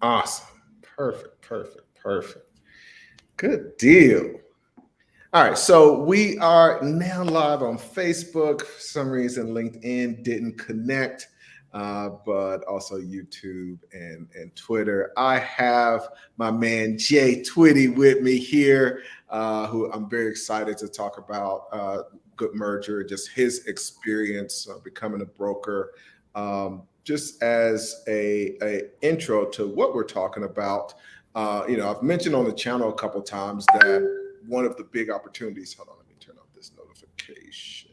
Awesome. Perfect. Good deal. All right, so we are now live on Facebook. For some reason, LinkedIn didn't connect, but also YouTube and Twitter. I have my man Jay Twitty with me here, who I'm very excited to talk about Good Merger, just his experience becoming a broker. Just as a intro to what we're talking about, I've mentioned on the channel a couple times that one of the big opportunities. Hold on, let me turn off this notification.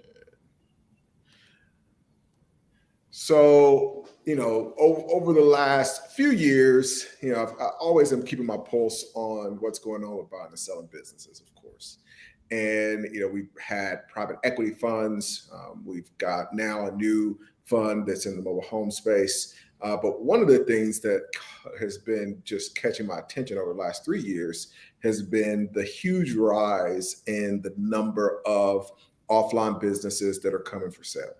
So, over the last few years, I always am keeping my pulse on what's going on with buying and selling businesses, of course. And, we've had private equity funds. We've got now a new fund that's in the mobile home space. But one of the things that has been just catching my attention over the last 3 years has been the huge rise in the number of offline businesses that are coming for sale.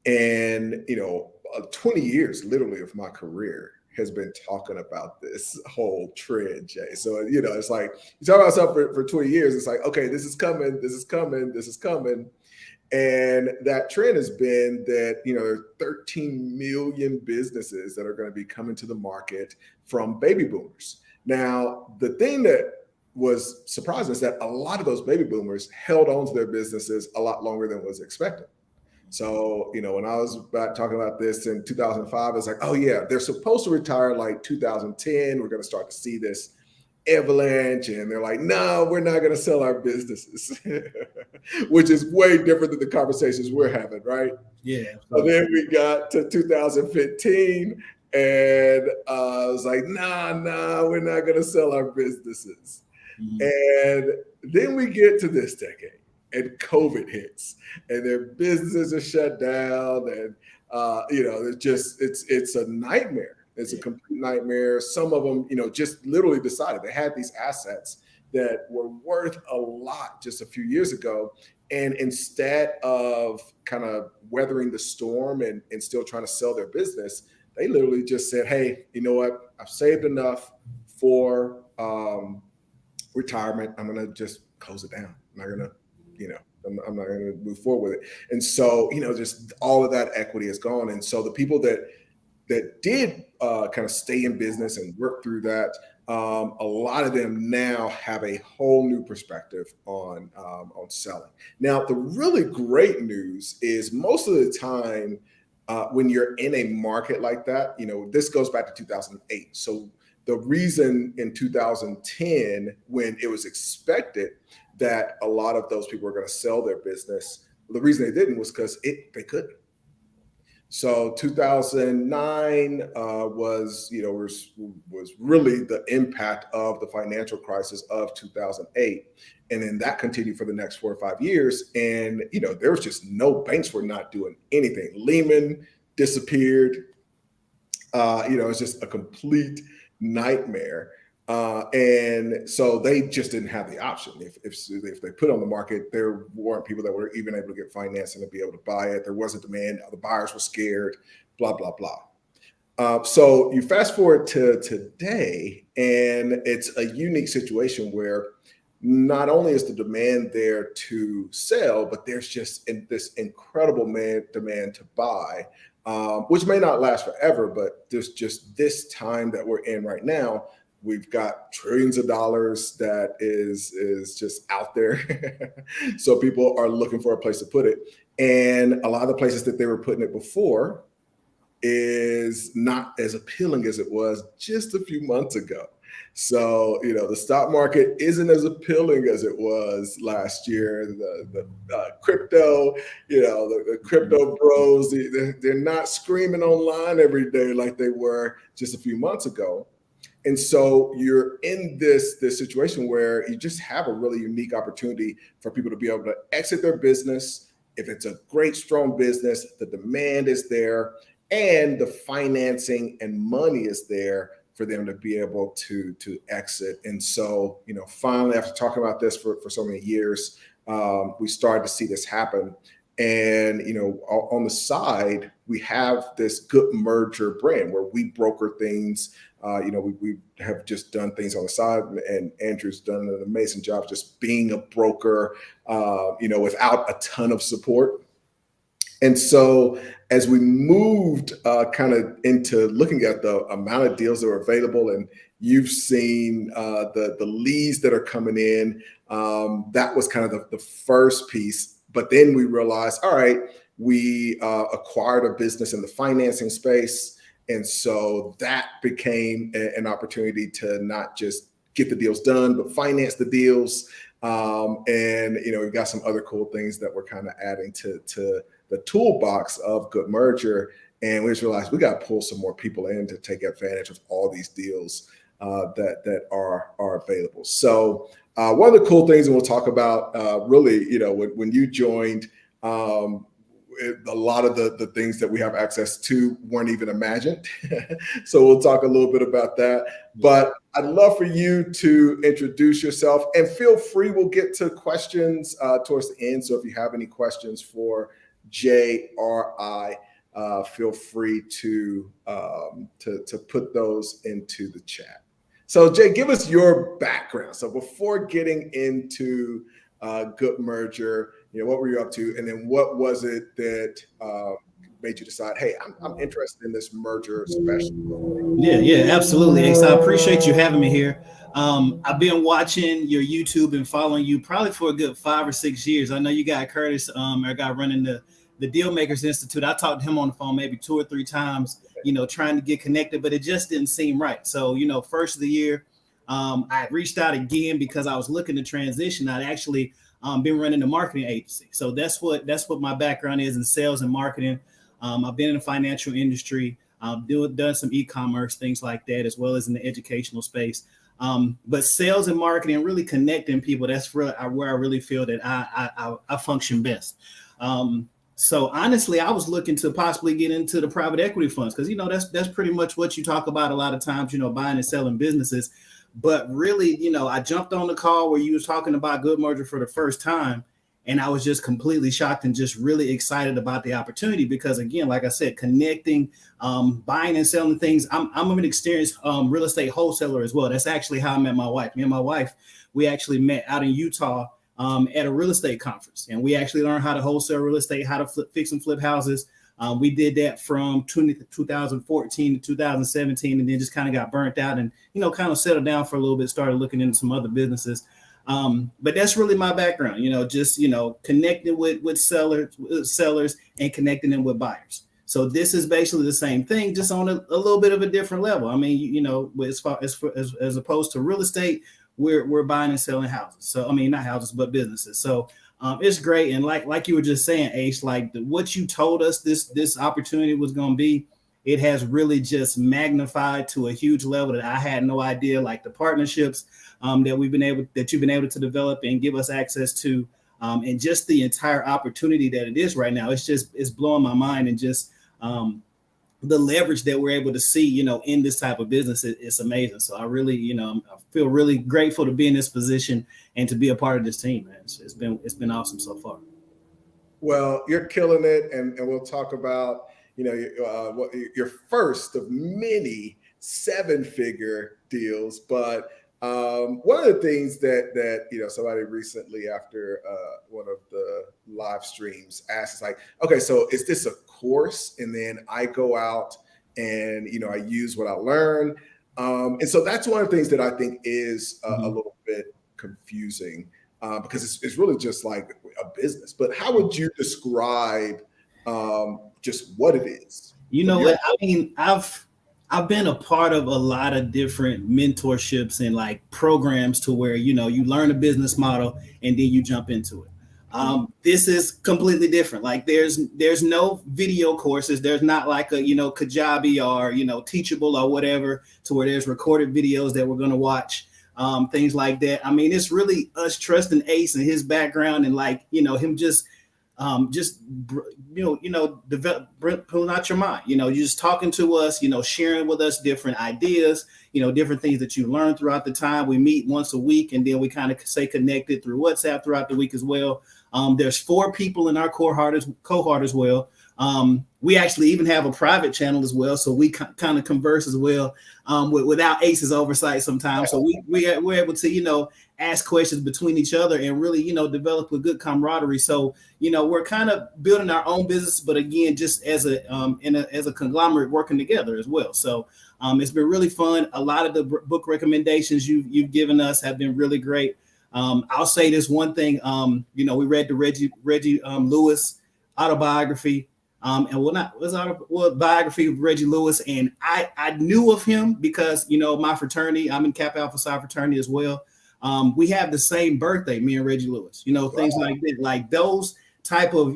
And, 20 years literally of my career has been talking about this whole trend, Jay. So, it's like you talk about something for 20 years, it's like, okay, this is coming. And that trend has been that, there are 13 million businesses that are going to be coming to the market from baby boomers. Now, the thing that was surprising is that a lot of those baby boomers held on to their businesses a lot longer than was expected. So, when I was talking about this in 2005, it's like, oh yeah, they're supposed to retire like 2010. We're going to start to see this avalanche, and they're like, no, we're not going to sell our businesses, which is way different than the conversations we're having, right? Yeah. So then we got to 2015, and I was like, nah, we're not going to sell our businesses. And then we get to this decade, and COVID hits, and their businesses are shut down, and it's a nightmare. It's a complete nightmare. Some of them, just literally decided they had these assets that were worth a lot just a few years ago. And instead of kind of weathering the storm and still trying to sell their business, they literally just said, hey, you know what? I've saved enough for retirement. I'm going to just close it down. I'm not going to, I'm not going to move forward with it. And so, just all of that equity is gone. And so the people that did kind of stay in business and work through that, a lot of them now have a whole new perspective on selling. Now, the really great news is most of the time when you're in a market like that, this goes back to 2008. So the reason in 2010, when it was expected that a lot of those people were going to sell their business, the reason they didn't was because they couldn't. So 2009 was really the impact of the financial crisis of 2008. And then that continued for the next 4 or 5 years. And, there was just banks were not doing anything. Lehman disappeared. It's just a complete nightmare. And so they just didn't have the option. If they put on the market, there weren't people that were even able to get financing to be able to buy it. There wasn't demand. The buyers were scared, blah, blah, blah. So you fast forward to today, and it's a unique situation where not only is the demand there to sell, but there's just this incredible demand to buy, which may not last forever, but there's just this time that we're in right now. We've got trillions of dollars that is just out there. So people are looking for a place to put it. And a lot of the places that they were putting it before is not as appealing as it was just a few months ago. So, the stock market isn't as appealing as it was last year. The crypto, the crypto bros, they're not screaming online every day like they were just a few months ago. And so you're in this situation where you just have a really unique opportunity for people to be able to exit their business. If it's a great, strong business, the demand is there and the financing and money is there for them to be able to exit. And so, finally, after talking about this for so many years, we started to see this happen. And, on the side, we have this Good Merger brand where we broker things. We have just done things on the side, and Andrew's done an amazing job just being a broker, without a ton of support. And so as we moved kind of into looking at the amount of deals that are available, and you've seen the leads that are coming in, that was kind of the first piece. But then we realized, all right, we acquired a business in the financing space. And so that became an opportunity to not just get the deals done, but finance the deals. We've got some other cool things that we're kind of adding to the toolbox of Good Merger. And we just realized we got to pull some more people in to take advantage of all these deals that are available. So one of the cool things, and we'll talk about when you joined, a lot of the things that we have access to weren't even imagined. So we'll talk a little bit about that. But I'd love for you to introduce yourself, and feel free, we'll get to questions towards the end. So if you have any questions for Jay or I, feel free to put those into the chat. So Jay, give us your background. So before getting into Good Merger, what were you up to? And then what was it that made you decide, hey, I'm interested in this merger special? Yeah, absolutely. Ace, I appreciate you having me here. I've been watching your YouTube and following you probably for a good 5 or 6 years. I know you got Curtis, our guy running the Deal Makers Institute. I talked to him on the phone maybe 2 or 3 times, trying to get connected, but it just didn't seem right. So, first of the year, I reached out again because I was looking to transition. I'd actually been running a marketing agency. So that's what my background is in sales and marketing. I've been in the financial industry, done some e-commerce, things like that, as well as in the educational space. But sales and marketing, really connecting people, that's where I really feel that I function best. So honestly, I was looking to possibly get into the private equity funds because, that's pretty much what you talk about a lot of times, buying and selling businesses. But really, I jumped on the call where you was talking about Good Merger for the first time, and I was just completely shocked and just really excited about the opportunity because, again, like I said, connecting, buying and selling things. I'm an experienced real estate wholesaler as well. That's actually how I met my wife. Me and my wife, we actually met out in Utah at a real estate conference, and we actually learned how to wholesale real estate, how to fix and flip houses. We did that from 2014 to 2017, and then just kind of got burnt out and, kind of settled down for a little bit, started looking into some other businesses. But that's really my background, just, connecting with sellers and connecting them with buyers. So this is basically the same thing, just on a little bit of a different level. I mean, as opposed to real estate, we're buying and selling houses. So, I mean, not houses, but businesses. So it's great. And like you were just saying, Ace, like what you told us this opportunity was going to be, it has really just magnified to a huge level that I had no idea, like the partnerships that you've been able to develop and give us access to, and just the entire opportunity that it is right now. It's blowing my mind, and just the leverage that we're able to see, in this type of business, it's amazing. So I really, I feel really grateful to be in this position and to be a part of this team, man. It's been awesome so far. Well, you're killing it, and we'll talk about your first of many 7-figure deals. But one of the things that somebody recently after one of the live streams asked is like, okay, so is this a course, and then I go out and I use what I learn, and so that's one of the things that I think is a little bit confusing because it's really just like a business. But how would you describe just what it is? What I mean, I've been a part of a lot of different mentorships and like programs to where, you learn a business model and then you jump into it. This is completely different. Like there's no video courses. There's not like a, Kajabi or, Teachable or whatever, to where there's recorded videos that we're going to watch, things like that. I mean, it's really us trusting Ace and his background and like, him just pulling out your mind, you're just talking to us, sharing with us different ideas, different things that you learn throughout the time. We meet once a week, and then we kind of stay connected through WhatsApp throughout the week as well. There's 4 people in our cohort as well. We actually even have a private channel as well, so we kind of converse as well without Ace's oversight sometimes. So we're able to ask questions between each other and really develop a good camaraderie. So we're kind of building our own business, but again, just as a conglomerate working together as well. So it's been really fun. A lot of the book recommendations you've given us have been really great. I'll say this one thing. We read the Reggie Lewis autobiography. Biography of Reggie Lewis, and I knew of him because my fraternity, I'm in Kappa Alpha Psi fraternity as well. We have the same birthday, me and Reggie Lewis. Things like that, like those type of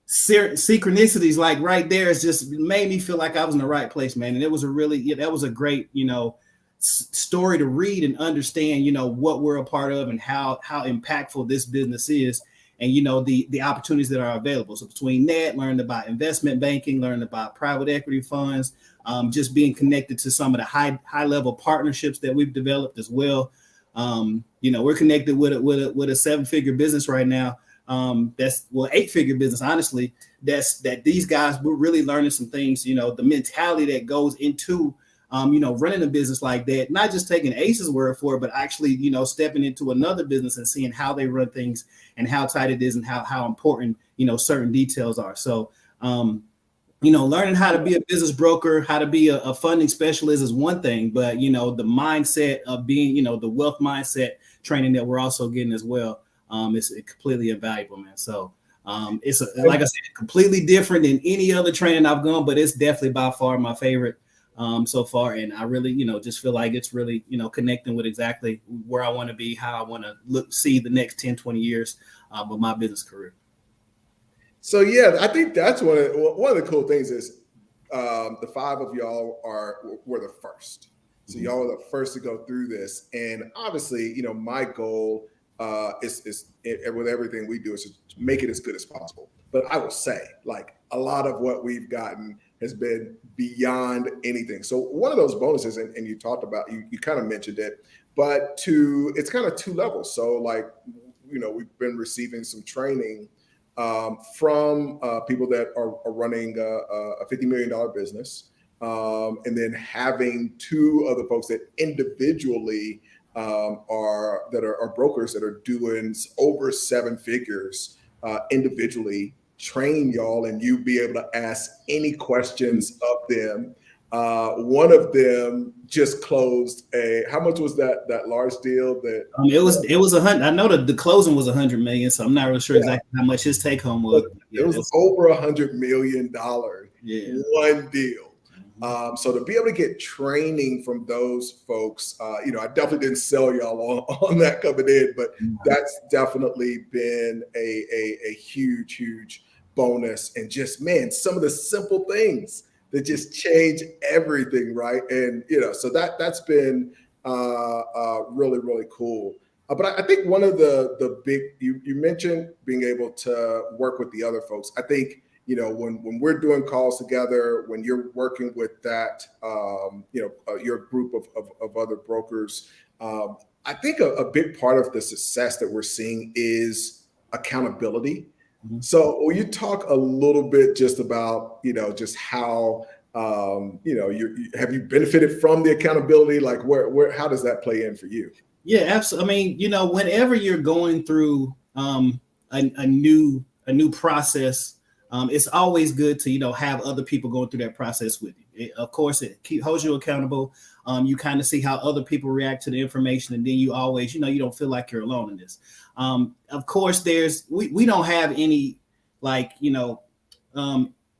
synchronicities, like right there, is just made me feel like I was in the right place, man. And it was that was a great story to read and understand what we're a part of and how impactful this business is. And the opportunities that are available. So between that, learned about investment banking, learned about private equity funds, just being connected to some of the high level partnerships that we've developed as well. We're connected with a 7-figure business right now. That's 8-figure business, honestly. That these guys, we're really learning some things. The mentality that goes into running a business like that, not just taking Ace's word for it, but actually, stepping into another business and seeing how they run things and how tight it is and how important, certain details are. So, learning how to be a business broker, how to be a funding specialist is one thing, but, the mindset of being, the wealth mindset training that we're also getting as well, is completely invaluable, man. So, it's like I said, completely different than any other training I've gone, but it's definitely by far my favorite so far. And I really, just feel like it's really, connecting with exactly where I want to be, how I want to see the next 10, 20 years of my business career. So, yeah, I think that's one of the cool things is the 5 of y'all were the first. So y'all are the first to go through this. And obviously, my goal is with everything we do is to make it as good as possible. But I will say, like, a lot of what we've gotten has been beyond anything. So one of those bonuses, and you talked about, you kind of mentioned it, but it's kind of 2 levels. So like, we've been receiving some training from people that are running a $50 million business. And then having 2 other folks that individually are brokers that are doing over 7 figures individually, train y'all, and you be able to ask any questions of them. One of them just closed how much was that large deal that it was 100. I know that the closing was 100 million, so I'm not really sure exactly how much his take home was. It was over $100 million, one deal. So to be able to get training from those folks, I definitely didn't sell y'all on that coming in, but that's definitely been a huge bonus. And just, man, some of the simple things that just change everything, right? And so that's been really, really cool. But I think one of the big, you mentioned being able to work with the other folks. I think when we're doing calls together, when you're working with that, your group of other brokers, I think a big part of the success that we're seeing is accountability. Mm-hmm. So will you talk a little bit just about, just how, have you benefited from the accountability? Like how does that play in for you? Yeah, absolutely. I mean, whenever you're going through a new process, it's always good to, have other people going through that process with you. Of course, it holds you accountable. You kind of see how other people react to the information. And then you always, you don't feel like you're alone in this. Of course, we don't have any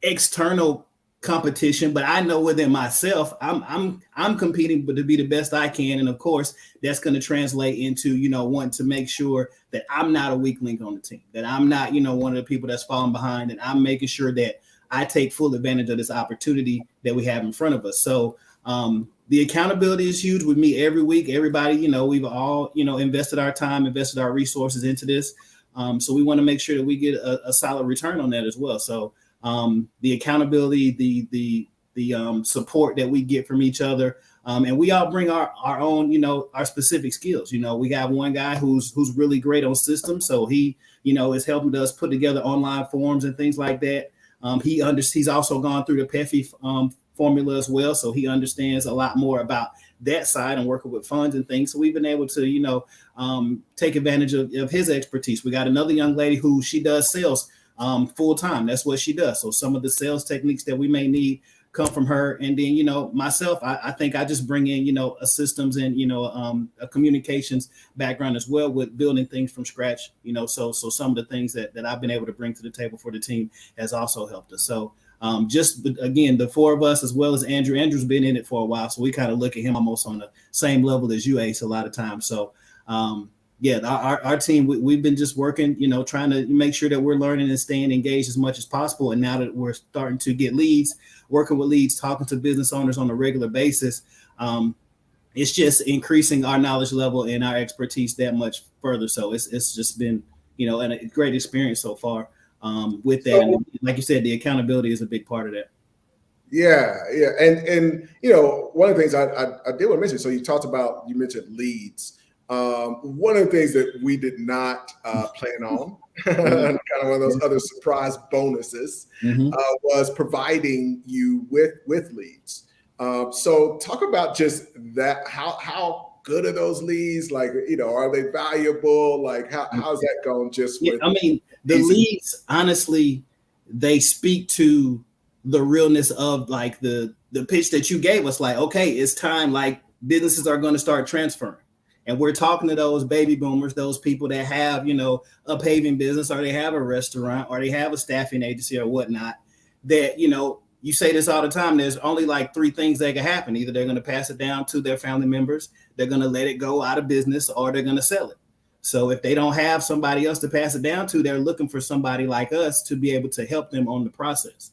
external competition, but I know within myself, I'm competing to be the best I can. And of course, that's going to translate into, wanting to make sure that I'm not a weak link on the team, that I'm not, one of the people that's falling behind, and I'm making sure that I take full advantage of this opportunity that we have in front of us. So the accountability is huge with me every week. Everybody, we've all, invested our time, invested our resources into this. So we want to make sure that we get a solid return on that as well. So the accountability, the support that we get from each other, and we all bring our own, our specific skills. We have one guy who's really great on systems, so he, is helping us put together online forums and things like that. He's also gone through the PEFI formula as well, so he understands a lot more about that side and working with funds and things. So we've been able to, take advantage of his expertise. We got another young lady who she does sales full time. That's what she does. So some of the sales techniques that we may need come from her. And then, myself, I think I just bring in, a systems and, a communications background as well with building things from scratch, so some of the things that I've been able to bring to the table for the team has also helped us. So just again, the four of us, as well as Andrew. Andrew's been in it for a while, so we kind of look at him almost on the same level as you, Ace, a lot of times. So our team, we've been just working, trying to make sure that we're learning and staying engaged as much as possible. And now that we're starting to get leads, working with leads, talking to business owners on a regular basis, it's just increasing our knowledge level and our expertise that much further. So it's just been, a great experience so far with that. So, and like you said, the accountability is a big part of that. Yeah. And one of the things I did want to mention, so you mentioned leads. One of the things that we did not plan on, kind of one of those other surprise bonuses, was providing you with leads. So talk about just that. How good are those leads? Like, are they valuable? Like, how's that going? Just with the leads, honestly, they speak to the realness of like the pitch that you gave us. Like, okay, it's time. Like, businesses are going to start transferring. And we're talking to those baby boomers, those people that have, a paving business, or they have a restaurant, or they have a staffing agency or whatnot, that, you say this all the time, there's only like three things that can happen. Either they're going to pass it down to their family members, they're going to let it go out of business, or they're going to sell it. So if they don't have somebody else to pass it down to, they're looking for somebody like us to be able to help them on the process.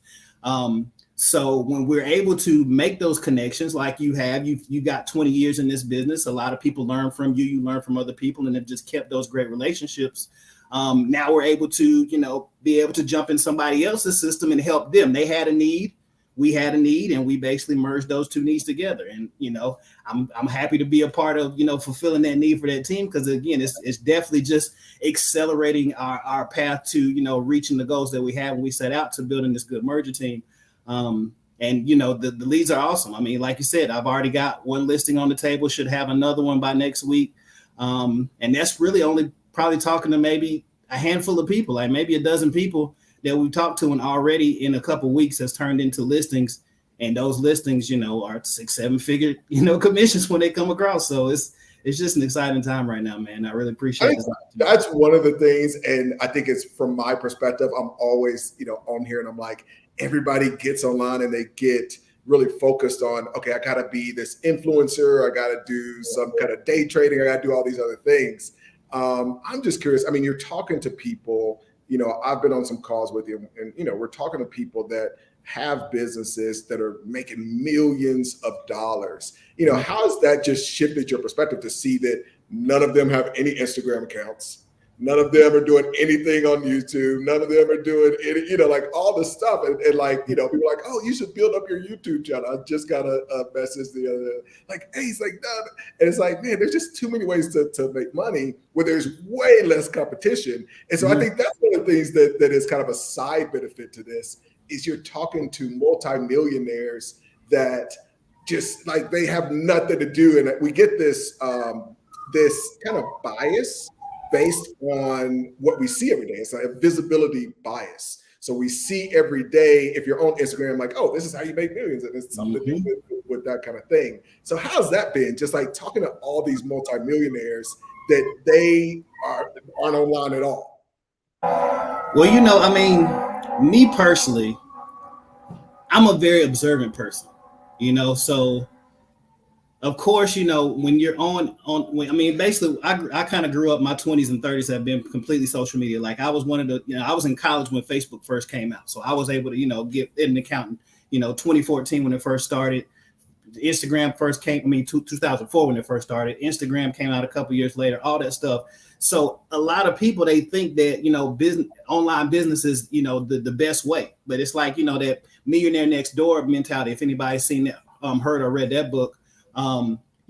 So when we're able to make those connections, like you have, you got 20 years in this business. A lot of people learn from you. You learn from other people, and have just kept those great relationships. Now we're able to, be able to jump in somebody else's system and help them. They had a need, we had a need, and we basically merged those two needs together. And I'm happy to be a part of fulfilling that need for that team, because again, it's definitely just accelerating our path to reaching the goals that we have when we set out to building this good merger team. And the leads are awesome. I mean, like you said, I've already got one listing on the table, should have another one by next week. And that's really only probably talking to maybe a handful of people, like maybe a dozen people that we've talked to, and already in a couple of weeks has turned into listings. And those listings, are 6-7 figure, commissions when they come across. So it's just an exciting time right now, man. I really appreciate it. That's one of the things. And I think it's, from my perspective, I'm always, on here, and I'm like, everybody gets online and they get really focused on, okay, I got to be this influencer. I got to do some kind of day trading. I got to do all these other things. I'm just curious. I mean, you're talking to people, I've been on some calls with you, and, we're talking to people that have businesses that are making millions of dollars. How has that just shifted your perspective to see that none of them have any Instagram accounts? None of them are doing anything on YouTube. None of them are doing any, like all this stuff. And like, people are like, oh, you should build up your YouTube channel. I just got a message the other day. Like, hey, it's like, no. And it's like, man, there's just too many ways to make money where there's way less competition. And so I think that's one of the things that is kind of a side benefit to this, is you're talking to multimillionaires that just like, they have nothing to do. And we get this kind of bias based on what we see every day. It's like a visibility bias. So we see every day, if you're on Instagram, like, oh, this is how you make millions, and it's something to do with that kind of thing. So how's that been? Just like talking to all these multimillionaires that they aren't online at all. Well, me personally, I'm a very observant person, so of course, when you're basically I kind of grew up, my 20s and 30s have been completely social media. Like, I was one of the, I was in college when Facebook first came out. So I was able to, get an account, 2014 when it first started. Instagram first came, 2004 when it first started. Instagram came out a couple years later, all that stuff. So a lot of people, they think that, online business is, the best way. But it's like, that millionaire next door mentality. If anybody's seen that, heard or read that book,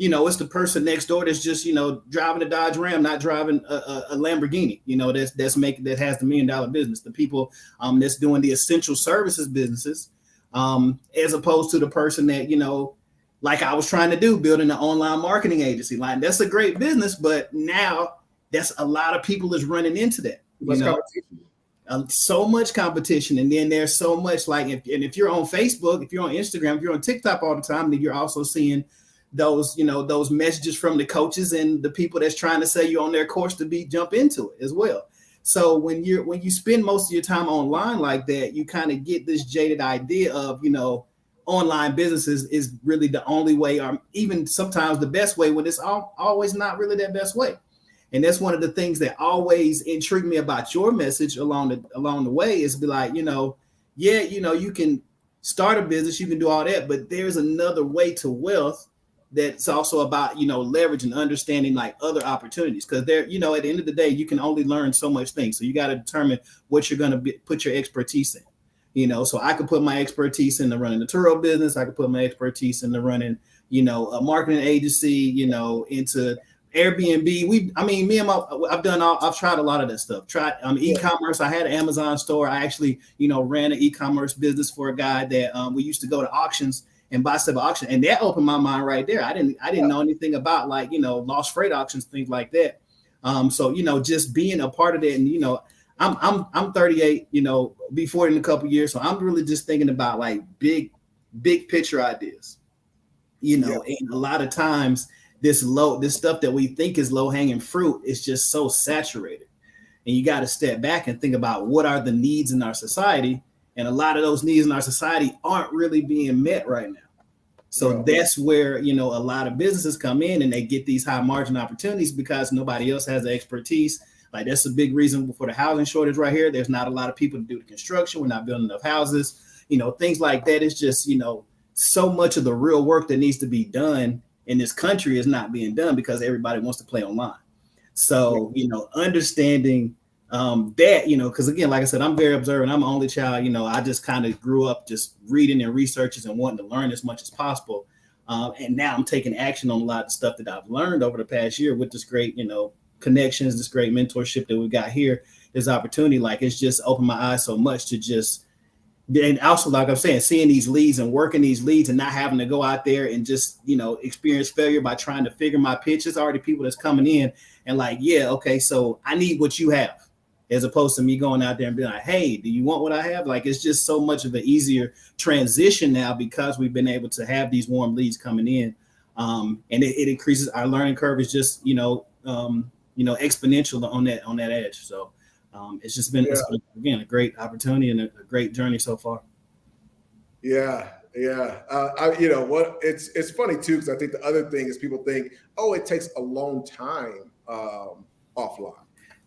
it's the person next door that's just, driving a Dodge Ram, not driving a Lamborghini, that has the $1 million business. The people that's doing the essential services businesses, as opposed to the person that, like I was trying to do, building an online marketing agency. Like that's a great business, but now that's a lot of people is running into that. So much competition, and then there's so much if you're on Facebook, if you're on Instagram, if you're on TikTok all the time, then you're also seeing those messages from the coaches and the people that's trying to say you're on their course to jump into it as well. So when you spend most of your time online like that, you kind of get this jaded idea of online businesses is really the only way, or even sometimes the best way, when it's always not really that best way. And that's one of the things that always intrigued me about your message along the way is be like, you can start a business, you can do all that, but there's another way to wealth that's also about, leverage and understanding like other opportunities. Because there, at the end of the day, you can only learn so much things. So you got to determine what you're going to put your expertise in. So I could put my expertise into running the Turo business. I could put my expertise into running, a marketing agency, into Airbnb. I've tried a lot of that stuff. E-commerce. I had an Amazon store. I actually, ran an e-commerce business for a guy that we used to go to auctions and buy stuff at auction, and that opened my mind right there. I didn't know anything about lost freight auctions, things like that. So just being a part of that, and I'm 38, be 40 in a couple of years, so I'm really just thinking about like big picture ideas, and a lot of times this stuff that we think is low hanging fruit is just so saturated, and you got to step back and think about what are the needs in our society, and a lot of those needs in our society aren't really being met right now. So that's where a lot of businesses come in and they get these high margin opportunities because nobody else has the expertise. Like that's a big reason for the housing shortage right here. There's not a lot of people to do the construction. We're not building enough houses. Things like that. It's just so much of the real work that needs to be done in this country is not being done because everybody wants to play online. So, understanding that, because again, like I said, I'm very observant. I'm an only child. I just kind of grew up just reading and researching and wanting to learn as much as possible. And now I'm taking action on a lot of stuff that I've learned over the past year with this great, connections, this great mentorship that we've got here, this opportunity. Like it's just opened my eyes so much to just, and also, like I'm saying, seeing these leads and working these leads and not having to go out there and just, experience failure by trying to figure my pitch. It's already people that's coming in and like, yeah, okay, so I need what you have, as opposed to me going out there and being like, hey, do you want what I have? Like, it's just so much of an easier transition now because we've been able to have these warm leads coming in. And it increases our learning curve is just, exponential on that edge. So it's been again, a great opportunity and a great journey so far. Yeah. It's funny too, because I think the other thing is people think, oh, it takes a long time offline.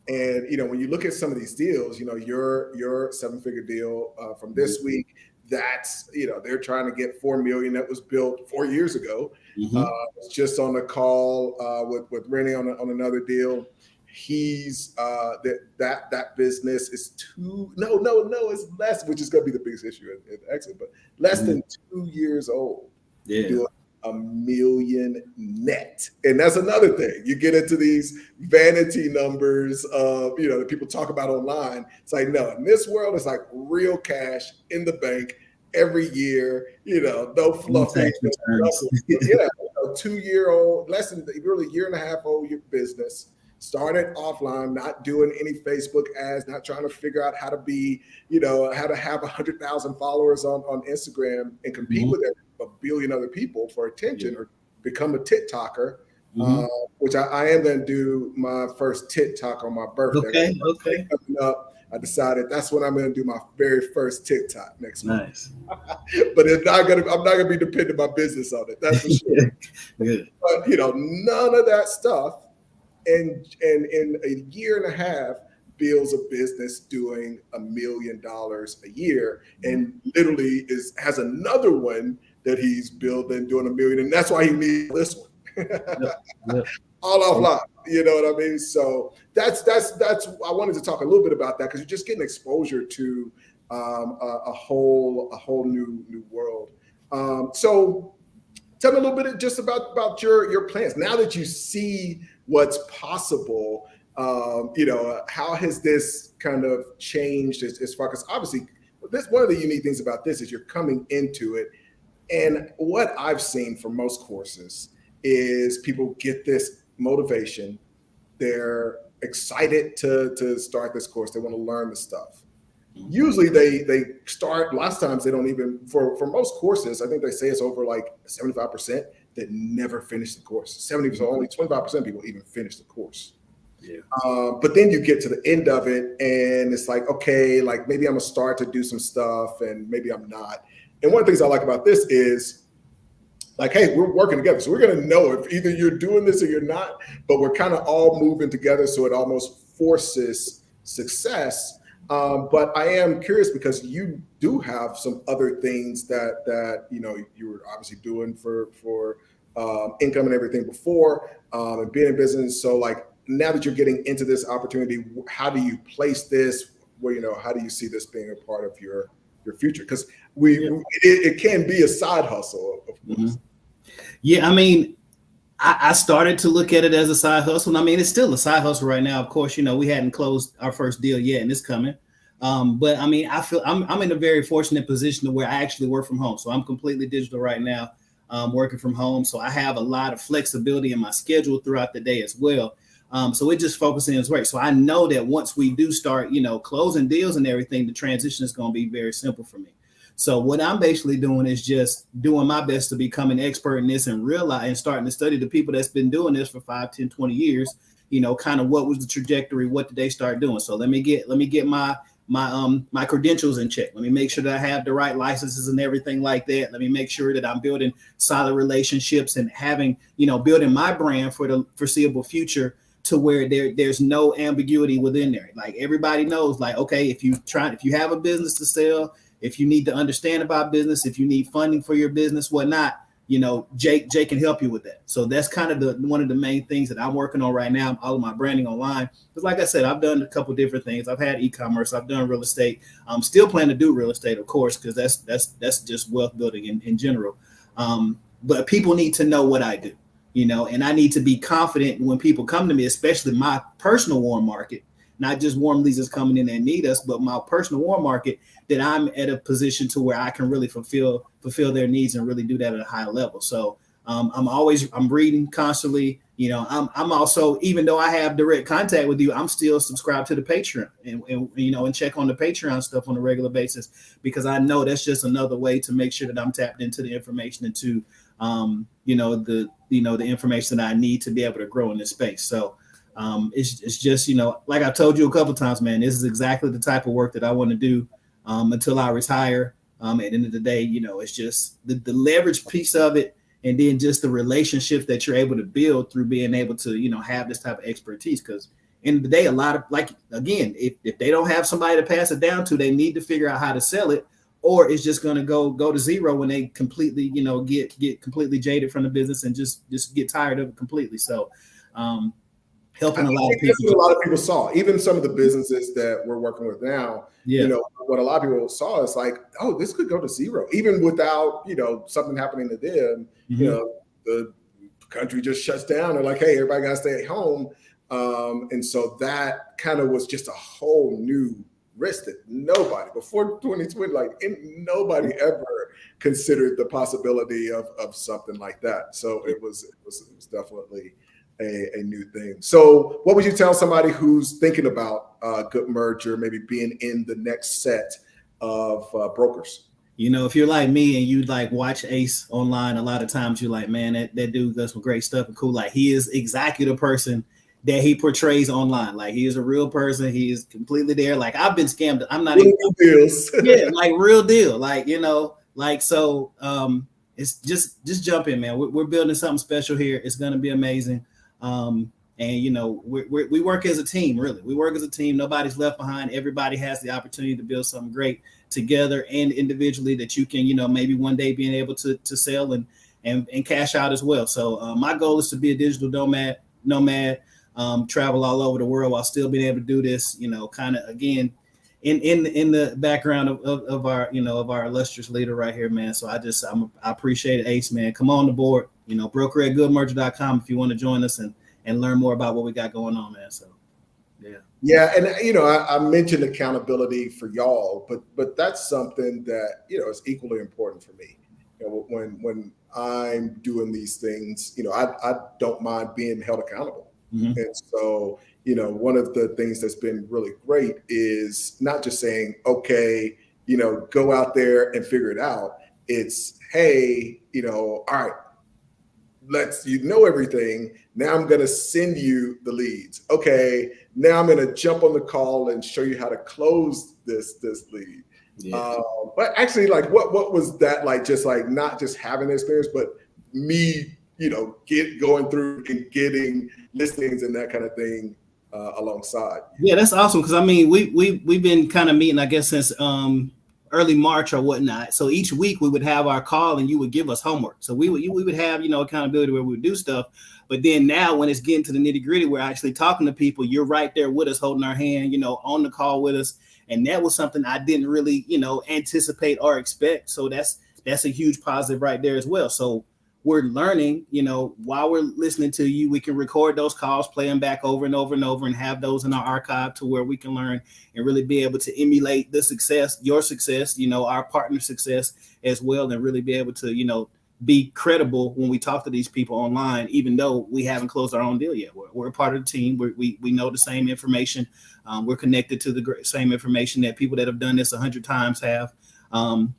And, when you look at some of these deals, your 7-figure deal from this week, that's, they're trying to get 4 million that was built 4 years ago. It's just on the call with Rennie on another deal. He's that business is it's less, which is going to be the biggest issue at the exit, but less than 2 years old. Yeah. Doing $1 million net. And that's another thing. You get into these vanity numbers of, that people talk about online. It's like, no, in this world, it's like real cash in the bank every year, no fluffy. 2-year-old, less than really year and a half old your business. Started offline, not doing any Facebook ads, not trying to figure out how to be, how to have 100,000 followers on Instagram and compete with a billion other people for attention or become a TikToker, which I am going to do my first TikTok on my birthday. Okay. Coming up, I decided that's when I'm going to do my very first TikTok next month. Nice. But I'm not going to be dependent on my business on it. That's for sure. Good. But none of that stuff. And in a year and a half, builds a business doing $1 million a year, and literally has another one that he's building doing $1 million, and that's why he needs this one. All offline, you know what I mean? So that's I wanted to talk a little bit about that because you're just getting exposure to a whole new world. So tell me a little bit just about your plans now that you see what's possible. How has this kind of changed as far as obviously this one of the unique things about this is you're coming into it, and what I've seen for most courses is people get this motivation, they're excited to start this course, they want to learn the stuff. Usually they start, lots of times they don't even, for most courses, I think they say it's over like 75% that never finish the course. 70%, so only 25% of people even finish the course. Yeah. But then you get to the end of it and it's like, okay, like maybe I'm gonna start to do some stuff and maybe I'm not. And one of the things I like about this is like, hey, we're working together. So we're gonna know if either you're doing this or you're not, but we're kind of all moving together. So it almost forces success. But I am curious because you do have some other things that you were obviously doing for income and everything before and being in business. So like now that you're getting into this opportunity, how do you place this? Well, how do you see this being a part of your future? Because it can be a side hustle, of course. Mm-hmm. Yeah, I mean, I started to look at it as a side hustle. I mean, it's still a side hustle right now. Of course, we hadn't closed our first deal yet, and it's coming. But I mean, I feel I'm in a very fortunate position to where I actually work from home. So I'm completely digital right now, working from home. So I have a lot of flexibility in my schedule throughout the day as well. So it just focusing is great. So I know that once we do start, closing deals and everything, the transition is going to be very simple for me. So what I'm basically doing is just doing my best to become an expert in this and realize and starting to study the people that's been doing this for 5, 10, 20 years, kind of what was the trajectory, what did they start doing? So let me get my credentials in check. Let me make sure that I have the right licenses and everything like that. Let me make sure that I'm building solid relationships and having, building my brand for the foreseeable future to where there's no ambiguity within there. Like everybody knows, like, okay, if you have a business to sell, if you need to understand about business, if you need funding for your business, whatnot, Jake can help you with that. So that's kind of one of the main things that I'm working on right now, all of my branding online. Because like I said, I've done a couple different things. I've had e-commerce, I've done real estate. I'm still planning to do real estate, of course, because that's just wealth building in general. But people need to know what I do, and I need to be confident when people come to me, especially my personal warm market, not just warm leads that's coming in that need us, but my personal warm market, that I'm at a position to where I can really fulfill their needs and really do that at a high level. So I'm reading constantly. I'm also, even though I have direct contact with you, I'm still subscribed to the Patreon and check on the Patreon stuff on a regular basis, because I know that's just another way to make sure that I'm tapped into the information and to the information that I need to be able to grow in this space. So it's just, like I told you a couple of times, man, this is exactly the type of work that I want to do until I retire. At the end of the day, it's just the leverage piece of it, and then just the relationships that you're able to build through being able to, have this type of expertise. Because end of the day, a lot of, like, again, if they don't have somebody to pass it down to, they need to figure out how to sell it, or it's just going to go to zero when they completely, get completely jaded from the business and just get tired of it completely. So helping a lot of people. That's what a lot of people saw. Even some of the businesses that we're working with now, what a lot of people saw is like, oh, this could go to zero, even without, something happening to them. Mm-hmm. The country just shuts down. They're like, hey, everybody got to stay at home. And so that kind of was just a whole new risk that nobody before 2020, nobody ever considered the possibility of something like that. So it was definitely a new thing. So what would you tell somebody who's thinking about a good merger, maybe being in the next set of brokers? If you're like me and you watch Ace online, a lot of times you're like, man, that dude does some great stuff and cool. Like, he is exactly the person that he portrays online. Like, he is a real person. He is completely there. Like, I've been scammed. I'm not even deals. Yeah, like real deal. So it's just jump in, man. We're building something special here. It's gonna be amazing. And we work as a team, really. We work as a team. Nobody's left behind. Everybody has the opportunity to build something great together and individually that you can, maybe one day being able to sell and cash out as well. So my goal is to be a digital nomad, travel all over the world while still being able to do this, kind of, again, in the background of our, of our illustrious leader right here, man. So I appreciate it, Ace, man. Come on the board, broker at goodmerger.com if you want to join us and learn more about what we got going on, man. So yeah, and I mentioned accountability for y'all, but that's something that is equally important for me. When I'm doing these things, I don't mind being held accountable. Mm-hmm. And so one of the things that's been really great is not just saying, okay, go out there and figure it out. It's, hey, all right, everything. Now I'm going to send you the leads. Okay, now I'm going to jump on the call and show you how to close this lead. Yeah. But actually, like, what was that like? Just like not just having the experience, but me, going through and getting listings and that kind of thing alongside. Yeah, that's awesome, because I mean, we've been kind of meeting, I guess, since early March or whatnot. So each week we would have our call and you would give us homework. So we would have, accountability where we would do stuff. But then now when it's getting to the nitty gritty, we're actually talking to people. You're right there with us, holding our hand, on the call with us. And that was something I didn't really, anticipate or expect. So that's a huge positive right there as well. So we're learning, while we're listening to you, we can record those calls, play them back over and over and over, and have those in our archive to where we can learn and really be able to emulate the success, your success, our partner success as well, and really be able to, be credible when we talk to these people online, even though we haven't closed our own deal yet. We're a part of the team. We know the same information. We're connected to the same information that people that have done this 100 times have.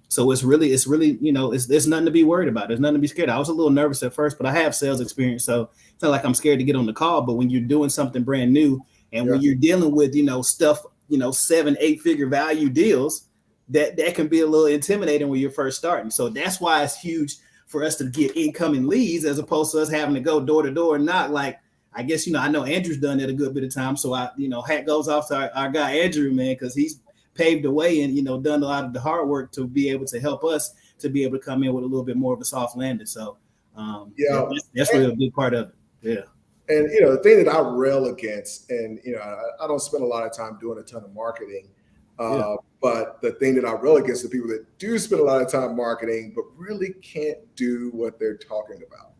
So it's really, there's nothing to be worried about. There's nothing to be scared of. I was a little nervous at first, but I have sales experience. So it's not like I'm scared to get on the call, but when you're doing something brand new and when you're dealing with, stuff, 7-8 figure value deals, that can be a little intimidating when you're first starting. So that's why it's huge for us to get incoming leads as opposed to us having to go door to door and knock. Like, I guess, I know Andrew's done that a good bit of time. So hat goes off to our guy, Andrew, man, because he's paved the way and, done a lot of the hard work to be able to help us to be able to come in with a little bit more of a soft landing. So that's really a big part of it. Yeah. And, the thing that I rail against, and, I don't spend a lot of time doing a ton of marketing, but the thing that I rail against the people that do spend a lot of time marketing, but really can't do what they're talking about.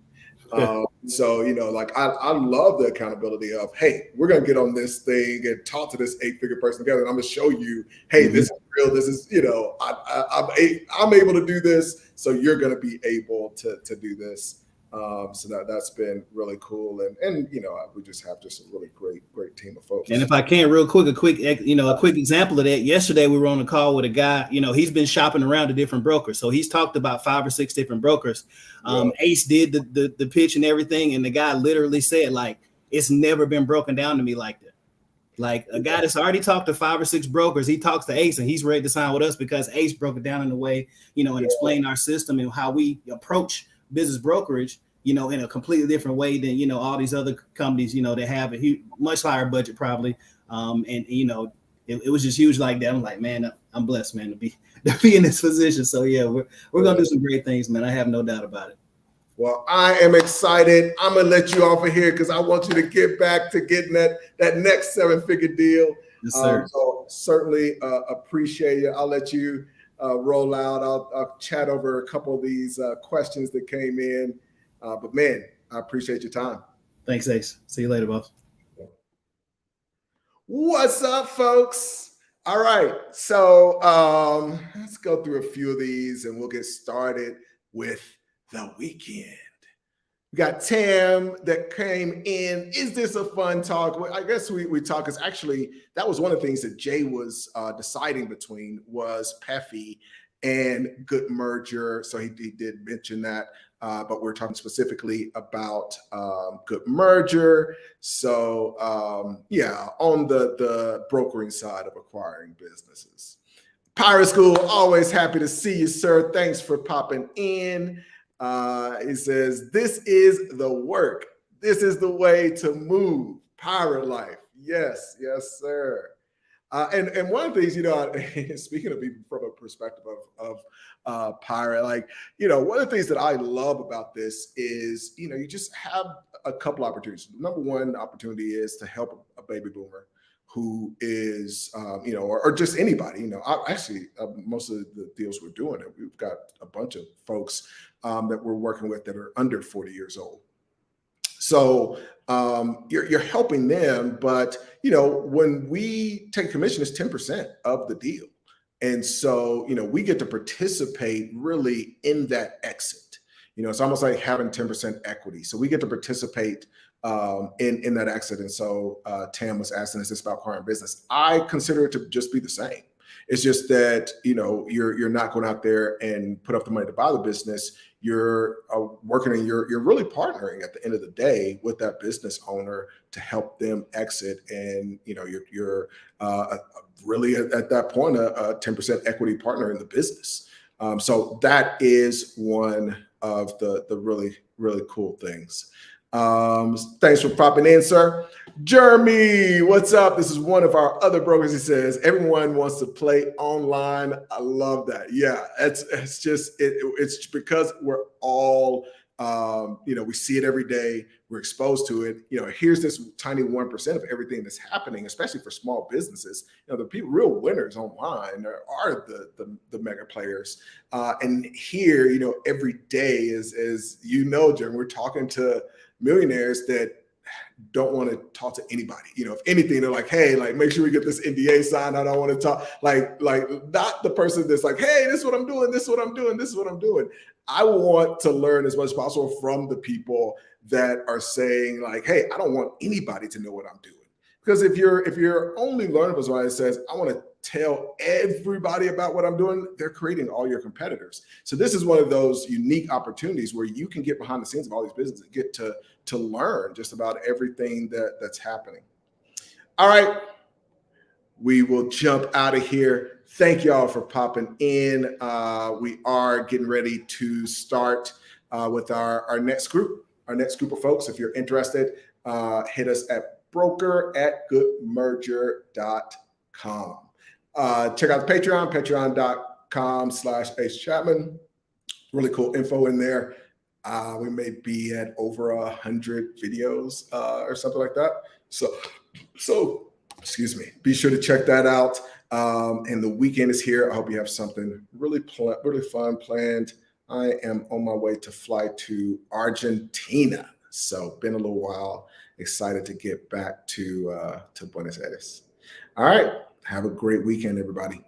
So, like I love the accountability of, hey, we're going to get on this thing and talk to this 8-figure person together. And I'm going to show you, hey, this is real. This is, I'm able to do this. So you're going to be able to do this. So that's been really cool. And we just have a really great team of folks. And if I can real quick, a quick example of that. Yesterday, we were on a call with a guy, he's been shopping around to different brokers. So he's talked about 5 or 6 different brokers. Ace did the pitch and everything. And the guy literally said, like, it's never been broken down to me like that. Like a guy that's already talked to 5 or 6 brokers, he talks to Ace and he's ready to sign with us because Ace broke it down in a way, and explained our system and how we approach business brokerage, in a completely different way than, all these other companies, that have a much higher budget probably. It was just huge like that. I'm like, man, I'm blessed, man, to be in this position. So yeah, we're going to do some great things, man. I have no doubt about it. Well, I am excited. I'm going to let you off of here because I want you to get back to getting that next 7-figure deal. Yes, sir. So certainly appreciate it. I'll let you roll out. I'll chat over a couple of these questions that came in. But man, I appreciate your time. Thanks, Ace. See you later, boss. What's up, folks? All right. So let's go through a few of these and we'll get started with the weekend. We got Tam that came in. Is this a fun talk? Well, I guess we talk is actually, that was one of the things that Jay was deciding between was Peffy and Good Merger. So he did mention that. But we're talking specifically about Good Merger. So on the brokering side of acquiring businesses. Pirate School, always happy to see you, sir. Thanks for popping in. He says, this is the work. This is the way to move. Pirate life. Yes, sir. And one of the things, speaking of even from a perspective of pirate, like, one of the things that I love about this is, you just have a couple opportunities. Number one opportunity is to help a baby boomer who is, or just anybody, most of the deals we're doing, we've got a bunch of folks that we're working with that are under 40 years old. So you're helping them, but when we take commission, it's 10% of the deal. And so, we get to participate really in that exit. It's almost like having 10% equity. So we get to participate in that exit. And so Tam was asking, is this about acquiring business? I consider it to just be the same. It's just that, you're not going out there and put up the money to buy the business. You're working and you're really partnering at the end of the day with that business owner to help them exit. And, you're really at that point, a 10% equity partner in the business. So that is one of the really, really cool things. Thanks for popping in, sir. Jeremy, what's up? This is one of our other brokers. He says, everyone wants to play online. I love that. Yeah, it's because we're all, we see it every day. We're exposed to it. Here's this tiny 1% of everything that's happening, especially for small businesses. The real winners online are the mega players. And here, every day is Jeremy, we're talking to millionaires that don't want to talk to anybody. If anything, they're like, hey, make sure we get this NDA signed. I don't want to talk. Like not the person that's like, hey, this is what I'm doing. This is what I'm doing. This is what I'm doing. I want to learn as much as possible from the people that are saying like, hey, I don't want anybody to know what I'm doing. Because if you're only learning from somebody that says, I want to tell everybody about what I'm doing, they're creating all your competitors. So this is one of those unique opportunities where you can get behind the scenes of all these businesses and get to learn just about everything that's happening. All right, we will jump out of here. Thank y'all for popping in. We are getting ready to start with our next group of folks. If you're interested, hit us at broker@goodmerger.com. Check out the patreon.com/HChapman. Really cool info in there. We may be at over 100 videos or something like that. So excuse me. Be sure to check that out. And the weekend is here. I hope you have something really fun planned. I am on my way to fly to Argentina. So been a little while. Excited to get back to Buenos Aires. All right. Have a great weekend, everybody.